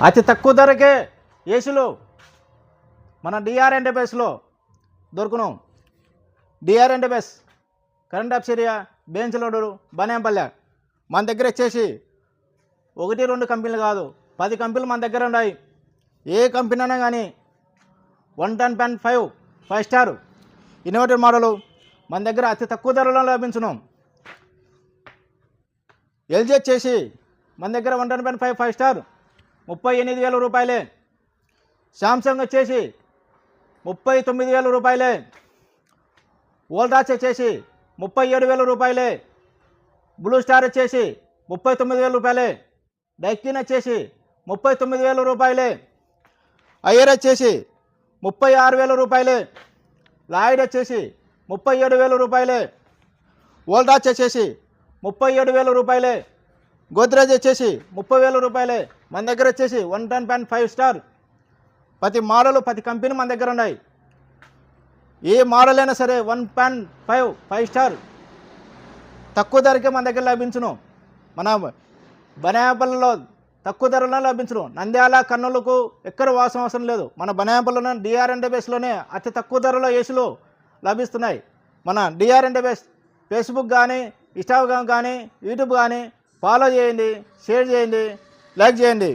అతి తక్కువ ధరకే ఏసీలు మన డిఆర్ ఎంటర్ప్రైజ్లో దొరుకును. డిఆర్ ఎంటర్ప్రైజ్ కరెంట్ ఆఫ్ ఏరియా బేంచ్ లోడరు బనేంపల్లె. మన దగ్గర వచ్చేసి 1-2 కంపెనీలు కాదు 10 కంపెనీలు మన దగ్గర ఉన్నాయి. ఏ కంపెనీ అయినా కానీ 110.5 5 స్టార్ ఇన్నోవేటర్ మోడలు మన దగ్గర అతి తక్కువ ధరలో లభించును. ఎల్జీ వచ్చేసి మన దగ్గర 110.5 5 స్టార్ 38,000 రూపాయలే. శాంసంగ్ వచ్చేసి 39,000 రూపాయలే. వోల్టాస్ వచ్చేసి 37,000 రూపాయలే. బ్లూ స్టార్ వచ్చేసి 39,000 రూపాయలే. డైకిన్ వచ్చేసి 39,000 రూపాయలే. ఐఆర్ వచ్చేసి 36,000 రూపాయలే. లాయిడ్ వచ్చేసి 37,000 రూపాయలే. వోల్టాస్ వచ్చేసి 37,000 రూపాయలే. గోద్రేజ్ వచ్చేసి 30,000 రూపాయలే. మన దగ్గర వచ్చేసి 110.5 స్టార్ 10 మోడలు 10 కంపెనీ మన దగ్గర ఉన్నాయి. ఏ మోడల్ అయినా సరే 1.5 5 స్టార్ తక్కువ ధరకే మన దగ్గర లభించును. మన బనేపల్లిలో తక్కువ ధరలో లభించును. నంద్యాల కర్నూలుకు ఎక్కడ వాసం అవసరం లేదు. మన బనేపల్లిలోనే డిఆర్ ఎంటర్ప్రైజ్లోనే అతి తక్కువ ధరలో ఏసీలు లభిస్తున్నాయి. మన డిఆర్ ఎంటర్ప్రైజ్ ఫేస్బుక్ కానీ ఇన్స్టాగ్రామ్ కానీ యూట్యూబ్ కానీ ఫాలో చేయండి, షేర్ చేయండి, లైక్ చేయండి.